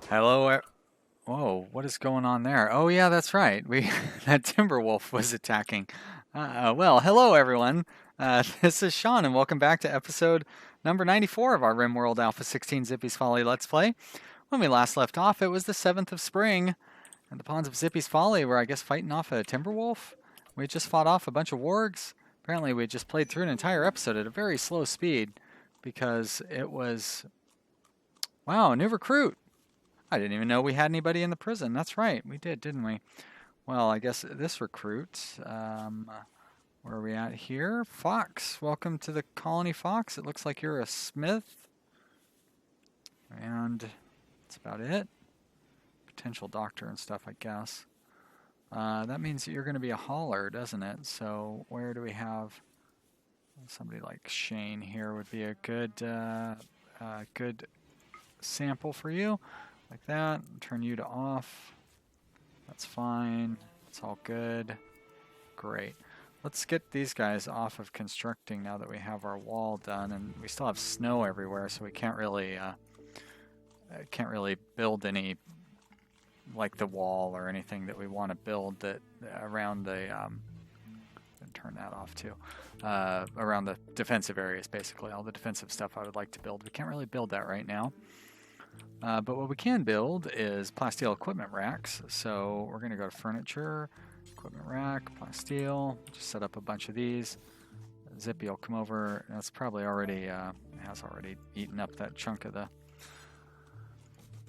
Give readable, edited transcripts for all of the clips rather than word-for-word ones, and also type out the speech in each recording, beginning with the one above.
Hello. Whoa, what is going on there? Oh yeah, that's right. We that timber wolf was attacking. Well, hello everyone. This is Sean, and welcome back to episode number 94 of our Rimworld Alpha 16 Zippy's Folly Let's Play. When we last left off, it was the 7th of spring, and the ponds of Zippy's Folly were, I guess, fighting off a timber wolf. We had just fought off a bunch of wargs. Apparently, we had just played through an entire episode at a very slow speed because it was, wow, a new recruit. I didn't even know we had anybody in the prison. That's right, we did, didn't we? Well, I guess this recruit, where are we at here? Fox, welcome to the colony, Fox. It looks like you're a smith, and that's about it. Potential doctor and stuff, I guess. That means that you're going to be a hauler, doesn't it? So where do we have somebody like Shane here would be a good sample for you. Like that, turn you to off. That's fine. It's all good. Great. Let's get these guys off of constructing now that we have our wall done, and we still have snow everywhere, so we can't really build any like the wall or anything that we want to build that around the turn that off too. Around the defensive areas, basically all the defensive stuff I would like to build. We can't really build that right now. But what we can build is plasteel equipment racks. So we're going to go to furniture, equipment rack, plasteel, just set up a bunch of these. Zippy will come over. That's probably already, has already eaten up that chunk of the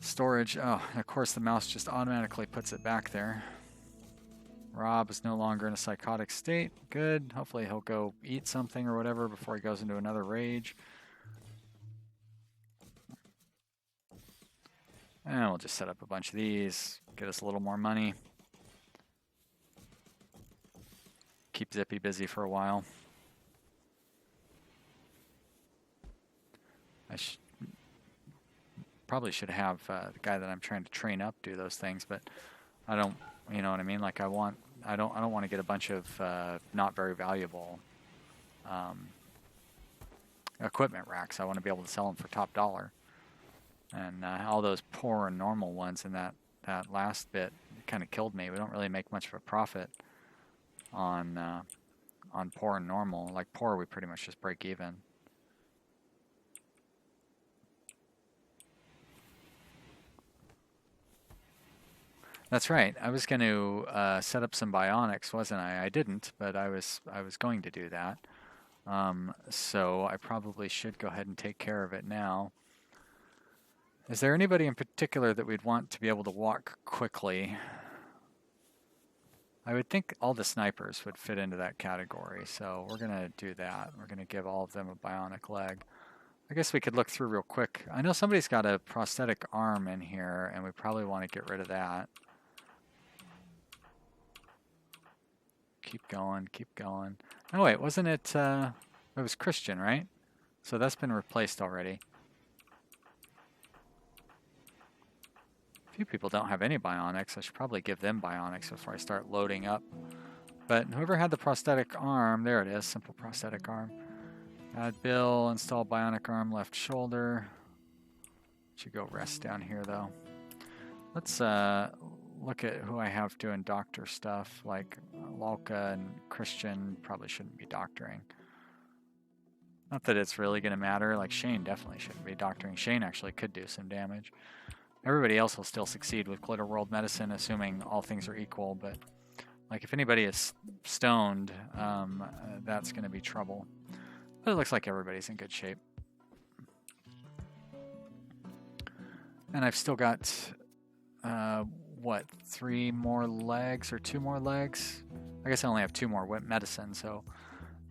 storage. Oh, and of course the mouse just automatically puts it back there. Rob is no longer in a psychotic state. Good. Hopefully he'll go eat something or whatever before he goes into another rage. And we'll just set up a bunch of these, get us a little more money. Keep Zippy busy for a while. I probably should have the guy that I'm trying to train up do those things, but I don't, you know what I mean? Like I don't want to get a bunch of not very valuable equipment racks. I want to be able to sell them for top dollar. And all those poor and normal ones in that last bit kind of killed me. We don't really make much of a profit on poor and normal. Like poor, we pretty much just break even. That's right. I was going to set up some bionics, wasn't I? I didn't, but I was going to do that. So I probably should go ahead and take care of it now. Is there anybody in particular that we'd want to be able to walk quickly? I would think all the snipers would fit into that category, so we're going to do that. We're going to give all of them a bionic leg. I guess we could look through real quick. I know somebody's got a prosthetic arm in here, and we probably want to get rid of that. Keep going, keep going. Oh wait, wasn't it, it was Christian, right? So that's been replaced already. Few people don't have any bionics. I should probably give them bionics before I start loading up. But whoever had the prosthetic arm, there it is, simple prosthetic arm. Add Bill, install bionic arm, left shoulder. Should go rest down here though. Let's look at who I have doing doctor stuff, like Lalka and Christian probably shouldn't be doctoring. Not that it's really going to matter, like Shane definitely shouldn't be doctoring. Shane actually could do some damage. Everybody else will still succeed with Glitter World Medicine, assuming all things are equal, but like if anybody is stoned, that's going to be trouble. But it looks like everybody's in good shape. And I've still got, what, 3 more legs or 2 more legs? I guess I only have 2 more medicine, so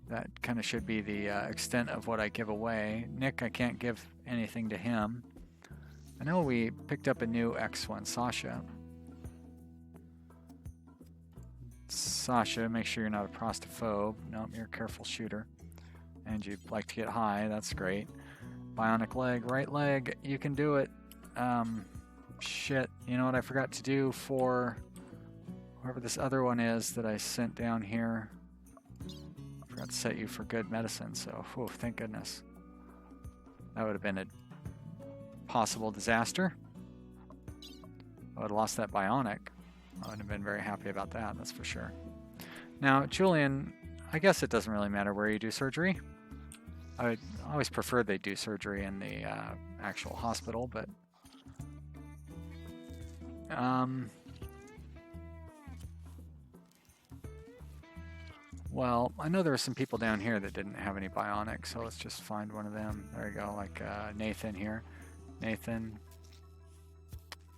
that kind of should be the extent of what I give away. Nick, I can't give anything to him. I know we picked up a new X1, Sasha. Sasha, make sure you're not a prostophobe. Nope, you're a careful shooter. And you like to get high, that's great. Bionic leg, right leg, you can do it. Shit, you know what I forgot to do for whoever this other one is that I sent down here? I forgot to set you for good medicine, so whew, thank goodness. That would have been a possible disaster. I would have lost that bionic. I wouldn't have been very happy about that, that's for sure. Now, Julian, I guess it doesn't really matter where you do surgery. I would always prefer they do surgery in the actual hospital, but well, I know there were some people down here that didn't have any bionics, so let's just find one of them. There you go, like Nathan here. Nathan.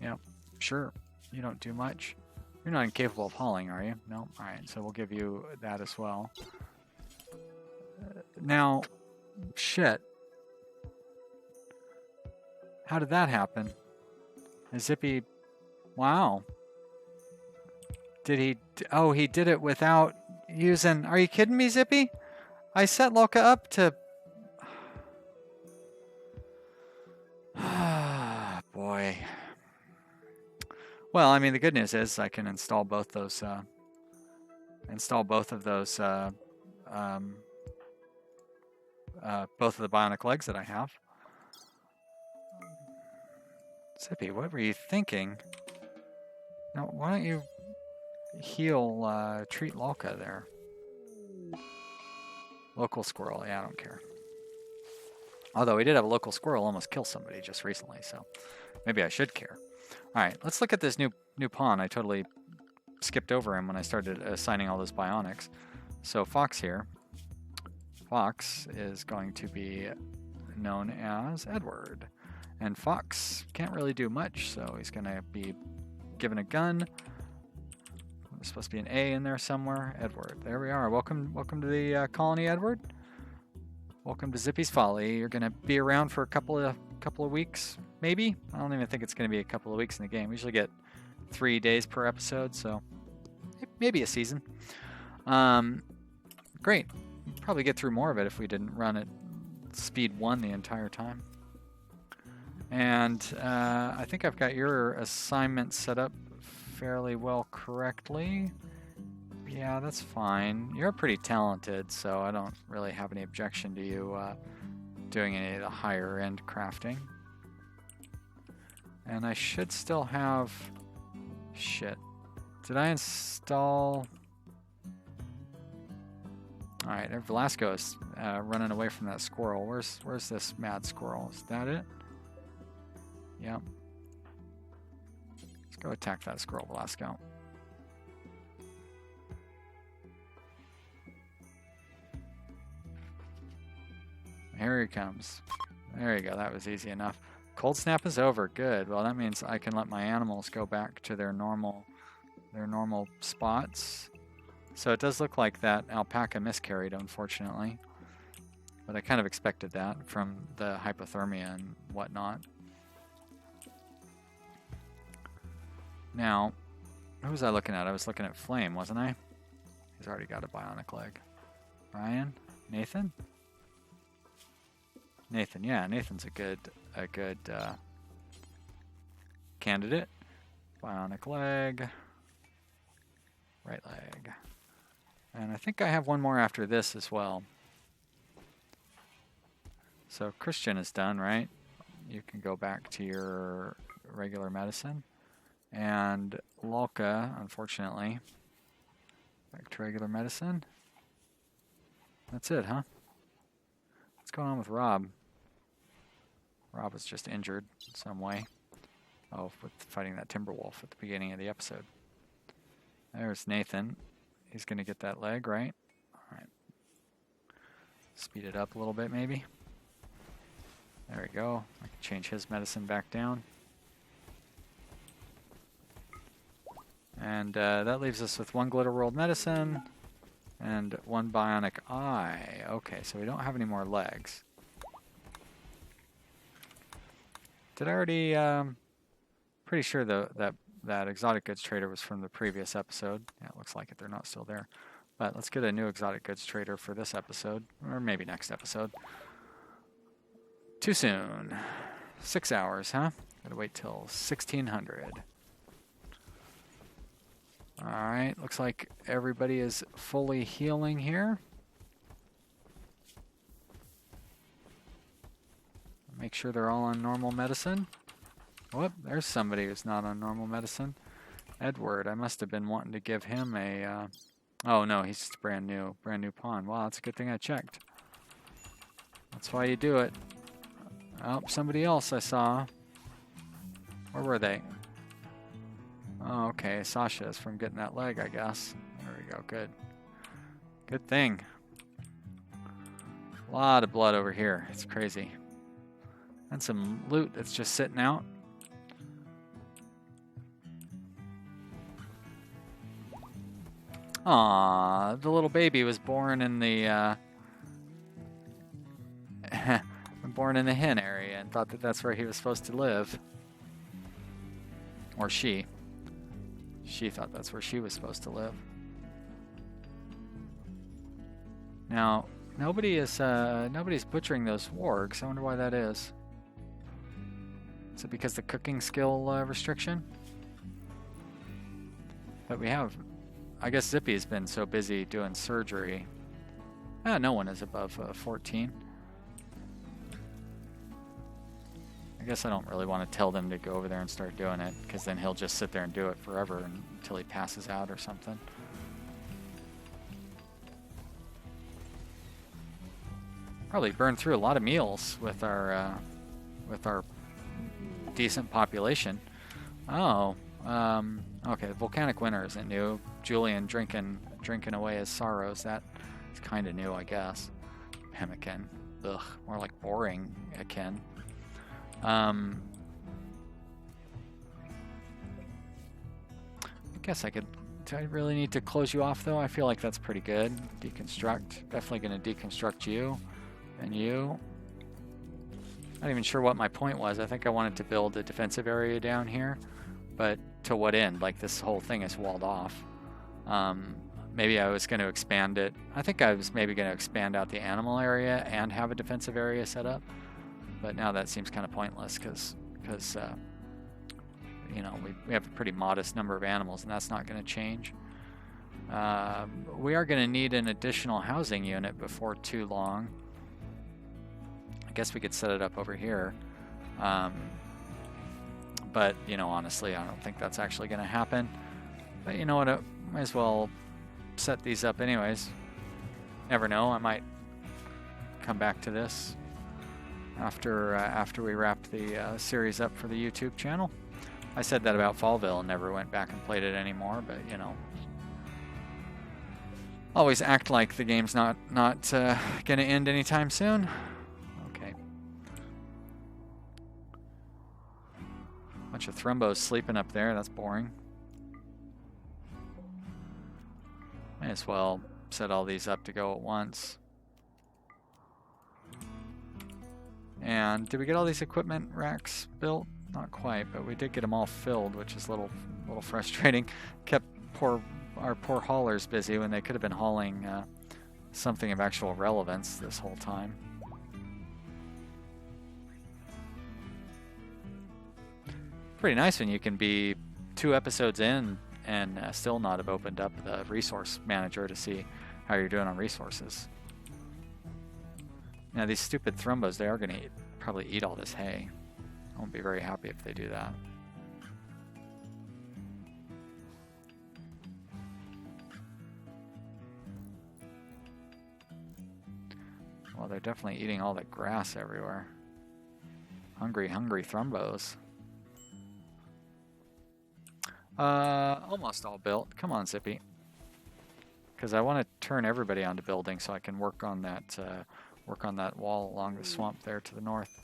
Yep, sure. You don't do much. You're not incapable of hauling, are you? No? Alright, so we'll give you that as well. Now, shit. How did that happen? Is Zippy... Wow. Did he... Oh, he did it without using... Are you kidding me, Zippy? I set Loka up to... Boy. Well, I mean, the good news is I can install both those... both of the bionic legs that I have. Zippy, what were you thinking? Now, why don't you heal, treat Loka there? Local squirrel, yeah, I don't care. Although we did have a local squirrel almost kill somebody just recently, so maybe I should care. Alright, let's look at this new pawn. I totally skipped over him when I started assigning all those bionics. So Fox here. Fox is going to be known as Edward. And Fox can't really do much, so he's going to be given a gun. There's supposed to be an A in there somewhere. Edward. There we are. Welcome to the colony, Edward. Welcome to Zippy's Folly. You're going to be around for a couple of weeks, maybe? I don't even think it's going to be a couple of weeks in the game. We usually get 3 days per episode, so maybe a season. Great. We'd probably get through more of it if we didn't run at speed 1 the entire time. And I think I've got your assignment set up fairly well correctly. Yeah, that's fine. You're pretty talented, so I don't really have any objection to you doing any of the higher end crafting. And I should still have... Shit. Did I install... Alright, Velasco is running away from that squirrel. Where's this mad squirrel? Is that it? Yep. Let's go attack that squirrel, Velasco. Here he comes. There you go, that was easy enough. Cold snap is over, good. Well, that means I can let my animals go back to their normal spots. So it does look like that alpaca miscarried, unfortunately. But I kind of expected that from the hypothermia and whatnot. Now, who was I looking at? I was looking at Flame, wasn't I? He's already got a bionic leg. Ryan? Nathan? Nathan, yeah, Nathan's a good candidate. Bionic leg. Right leg. And I think I have one more after this as well. So Christian is done, right? You can go back to your regular medicine. And Lolka, unfortunately, back to regular medicine. That's it, huh? What's going on with Rob? Rob was just injured in some way. Oh, with fighting that Timberwolf at the beginning of the episode. There's Nathan. He's going to get that leg, right? Alright. Speed it up a little bit, maybe. There we go. I can change his medicine back down. And that leaves us with 1 Glitter World medicine and 1 bionic eye. Okay, so we don't have any more legs. Did I already... pretty sure that exotic goods trader was from the previous episode. Yeah, it looks like it. They're not still there. But let's get a new exotic goods trader for this episode. Or maybe next episode. Too soon. 6 hours, huh? Gotta wait till 1600. Alright, looks like everybody is fully healing here. Make sure they're all on normal medicine. Whoop, there's somebody who's not on normal medicine. Edward, I must have been wanting to give him a... Oh no, he's just brand new pawn. Wow, that's a good thing I checked. That's why you do it. Oh, somebody else I saw. Where were they? Oh, okay, Sasha is from getting that leg, I guess. There we go, good. Good thing. A lot of blood over here. It's crazy. And some loot that's just sitting out. Aw, the little baby was born in the born in the hen area and thought that that's where he was supposed to live. Or she. She thought that's where she was supposed to live. Now, nobody's butchering those wargs. I wonder why that is. Is it because the cooking skill restriction? But we have... I guess Zippy's been so busy doing surgery. No one is above 14. I guess I don't really want to tell them to go over there and start doing it, because then he'll just sit there and do it forever until he passes out or something. Probably burn through a lot of meals with our decent population. Oh, okay. The volcanic winter isn't new. Julian drinking away his sorrows. That is kind of new, I guess. Pemmican. Ugh, more like boring akin. I guess I could... Do I really need to close you off, though? I feel like that's pretty good. Deconstruct. Definitely going to deconstruct you. And you. Not even sure what my point was. I think I wanted to build a defensive area down here. But to what end? Like, this whole thing is walled off. Maybe I was going to expand it. I think I was maybe going to expand out the animal area and have a defensive area set up. But now that seems kind of pointless because you know, we have a pretty modest number of animals, and that's not going to change. We are going to need an additional housing unit before too long. I guess we could set it up over here. But, you know, honestly, I don't think that's actually going to happen. But you know what? I might as well set these up anyways. Never know. I might come back to this after we wrap the series up for the YouTube channel. I said that about Fallville and never went back and played it anymore, but you know, always act like the game's not gonna end anytime soon. Okay. Bunch of thrombos sleeping up there. That's boring. May as well set all these up to go at once. And did we get all these equipment racks built? Not quite, but we did get them all filled, which is a little frustrating. Kept our poor haulers busy when they could have been hauling something of actual relevance this whole time. Pretty nice when you can be 2 episodes in and still not have opened up the resource manager to see how you're doing on resources. Now these stupid thrombos, they are going to probably eat all this hay. I won't be very happy if they do that. Well, they're definitely eating all the grass everywhere. Hungry, hungry thrombos. Almost all built. Come on, Zippy. Because I want to turn everybody onto building so I can work on that wall along the swamp there to the north.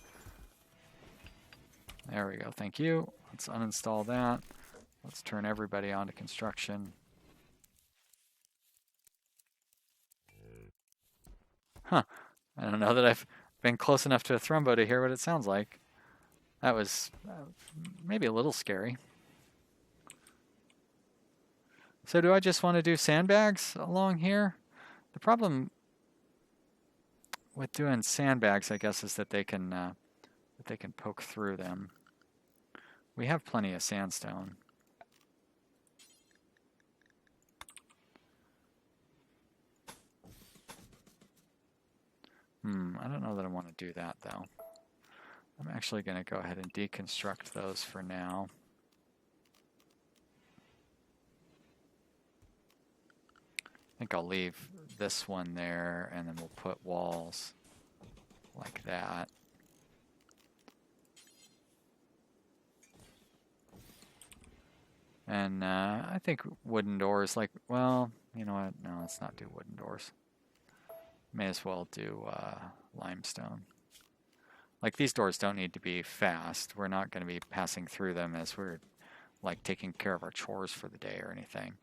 There we go. Thank you. Let's uninstall that. Let's turn everybody onto construction. Huh. I don't know that I've been close enough to a thrombo to hear what it sounds like. That was maybe a little scary. So do I just want to do sandbags along here? The problem with doing sandbags, I guess, is that they can poke through them. We have plenty of sandstone. I don't know that I want to do that though. I'm actually going to go ahead and deconstruct those for now. I think I'll leave this one there, and then we'll put walls like that. And I think wooden doors, like, well, you know what? No, let's not do wooden doors. May as well do limestone. Like, these doors don't need to be fast. We're not going to be passing through them as we're, like, taking care of our chores for the day or anything.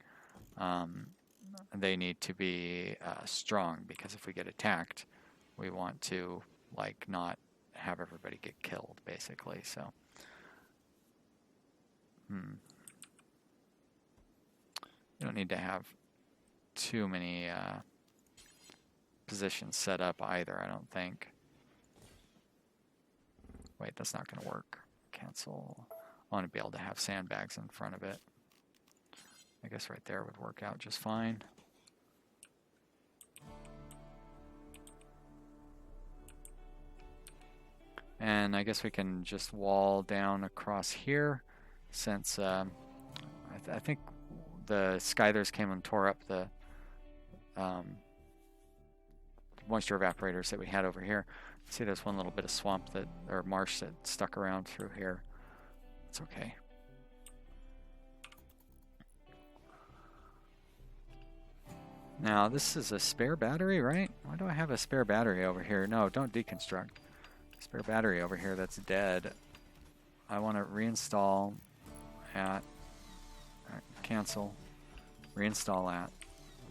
They need to be strong, because if we get attacked, we want to, like, not have everybody get killed, basically. So, you don't need to have too many positions set up either, I don't think. Wait, that's not going to work. Cancel. I want to be able to have sandbags in front of it. I guess right there would work out just fine. And I guess we can just wall down across here, since I think the Skythers came and tore up the moisture evaporators that we had over here. See, there's one little bit of swamp that, or marsh that stuck around through here. It's okay. Now, this is a spare battery, right? Why do I have a spare battery over here? No, don't deconstruct. Spare battery over here that's dead. I want to reinstall at, cancel, reinstall at.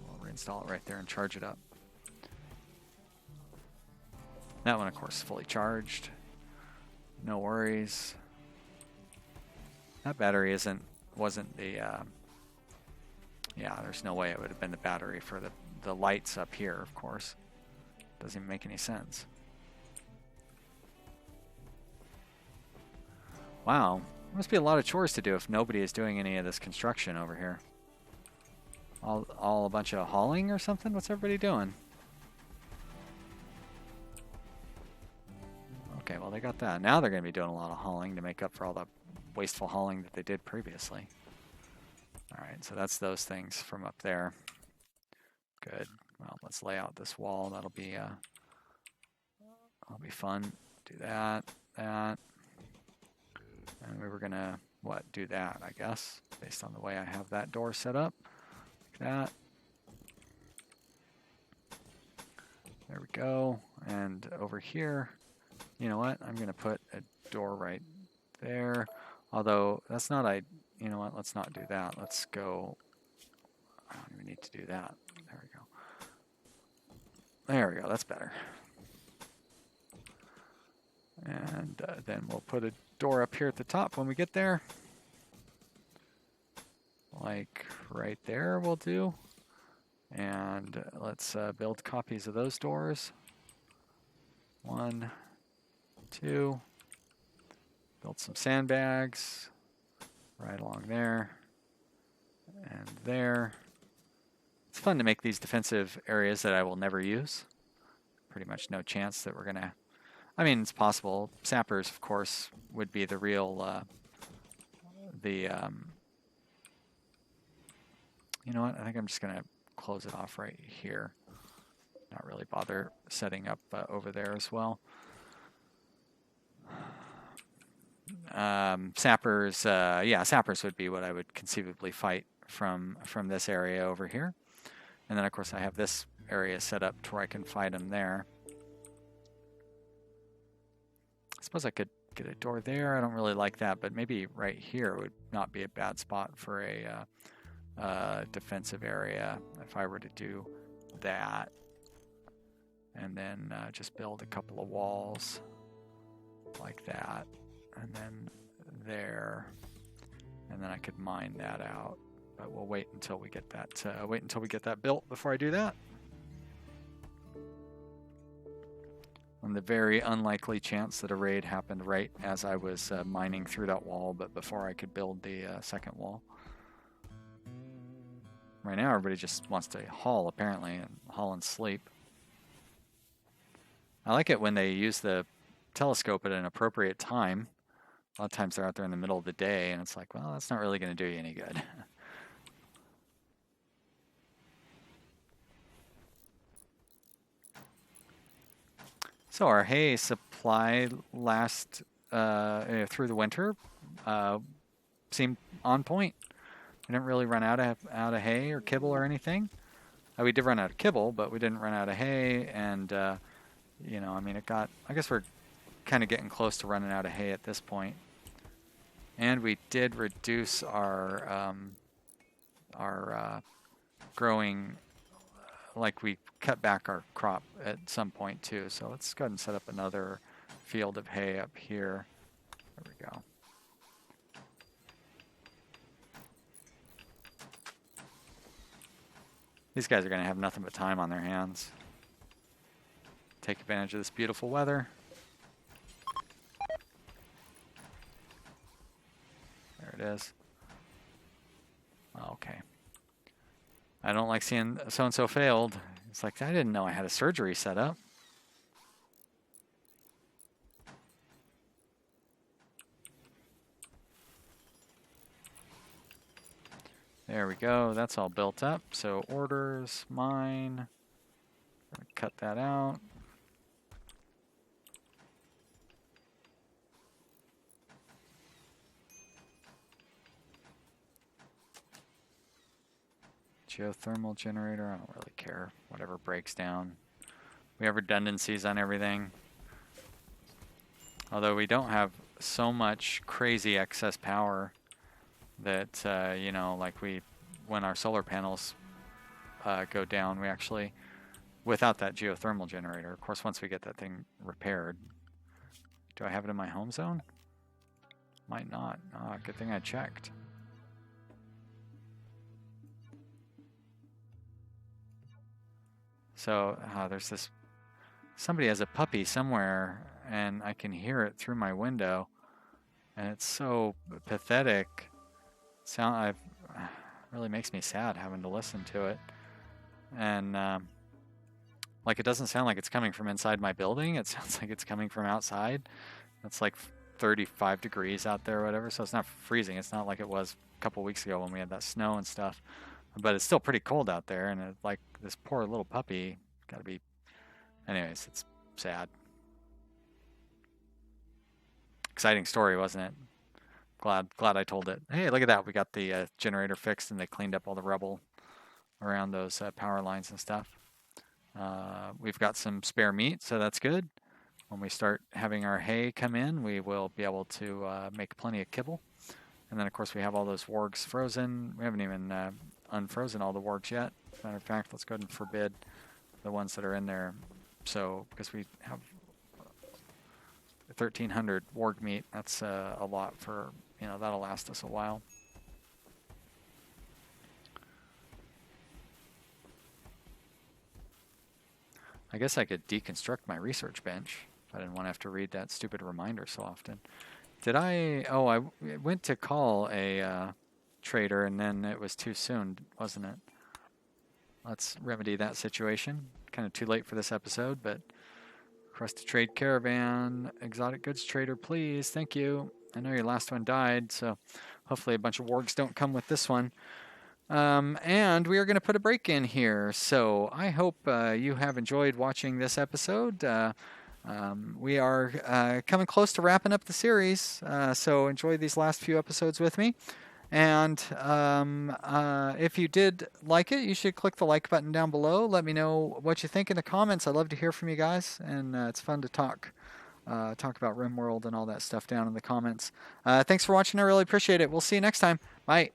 We'll reinstall it right there and charge it up. That one, of course, is fully charged. No worries. That battery wasn't the, yeah, there's no way it would have been the battery for the lights up here, of course. Doesn't even make any sense. Wow, must be a lot of chores to do if nobody is doing any of this construction over here. All a bunch of hauling or something? What's everybody doing? Okay, well, they got that. Now they're going to be doing a lot of hauling to make up for all the wasteful hauling that they did previously. All right, so that's those things from up there. Good. Well, let's lay out this wall. That'll be fun. Do that, that. And we were going to, do that, I guess, based on the way I have that door set up. Like that. There we go. And over here, you know what? I'm going to put a door right there. Although, that's not, you know what? Let's not do that. Let's go, I don't even need to do that. There we go. There we go. That's better. And then we'll put a door up here at the top when we get there. Like right there will do. And let's build copies of those doors. 1, 2. Build some sandbags right along there and there. It's fun to make these defensive areas that I will never use. Pretty much no chance that we're going to... I mean, it's possible. Sappers, of course, would be the real... you know what? I think I'm just going to close it off right here. Not really bother setting up over there as well. Sappers, yeah, sappers would be what I would conceivably fight from this area over here. And then, of course, I have this area set up to where I can fight them there. I suppose I could get a door there. I don't really like that, but maybe right here would not be a bad spot for a defensive area if I were to do that. And then just build a couple of walls like that. And then there. And then I could mine that out. But we'll wait until we get that built before I do that. On the very unlikely chance that a raid happened right as I was mining through that wall, but before I could build the second wall. Right now, everybody just wants to haul, apparently, and haul and sleep. I like it when they use the telescope at an appropriate time. A lot of times they're out there in the middle of the day, and it's like, well, that's not really going to do you any good. So our hay supply last through the winter seemed on point. We didn't really run out of hay or kibble or anything. We did run out of kibble, but we didn't run out of hay, and you know, I mean, I guess we're kind of getting close to running out of hay at this point. And we did reduce our growing, like we cut back our crop at some point too. So let's go ahead and set up another field of hay up here. There we go. These guys are going to have nothing but time on their hands. Take advantage of this beautiful weather. There it is. Okay. I don't like seeing so-and-so failed. It's like, I didn't know I had a surgery set up. There we go. That's all built up. So orders, mine. Cut that out. Geothermal generator, I don't really care. Whatever breaks down. We have redundancies on everything. Although we don't have so much crazy excess power that, you know, like when our solar panels go down, we actually, without that geothermal generator, of course, once we get that thing repaired. Do I have it in my home zone? Might not. Oh, good thing I checked. So there's this, somebody has a puppy somewhere, and I can hear it through my window, and it's so pathetic. Really makes me sad having to listen to it, and like it doesn't sound like it's coming from inside my building. It sounds like it's coming from outside. It's like 35 degrees out there or whatever, so it's not freezing. It's not like it was a couple weeks ago when we had that snow and stuff. But it's still pretty cold out there, and like this poor little puppy, gotta be. Anyways, it's sad. Exciting story, wasn't it? Glad I told it. Hey, look at that! We got the generator fixed, and they cleaned up all the rubble around those power lines and stuff. We've got some spare meat, so that's good. When we start having our hay come in, we will be able to make plenty of kibble. And then, of course, we have all those wargs frozen. We haven't even unfrozen all the wargs yet. Matter of fact, let's go ahead and forbid the ones that are in there. So, because we have 1,300 warg meat, that's a lot for, you know, that'll last us a while. I guess I could deconstruct my research bench if I didn't want to have to read that stupid reminder so often. Did I? Oh, I went to call a trader, and then it was too soon, wasn't it? Let's remedy that situation. Kind of too late for this episode, but request to trade caravan, exotic goods trader, please. Thank you. I know your last one died, so hopefully a bunch of wargs don't come with this one. And we are going to put a break in here. So I hope you have enjoyed watching this episode. We are coming close to wrapping up the series, so enjoy these last few episodes with me. And if you did like it, you should click the like button down below. Let me know what you think in the comments. I love to hear from you guys, and it's fun to talk about Rimworld and all that stuff down in the comments. Thanks for watching. I really appreciate it. We'll see you next time. Bye.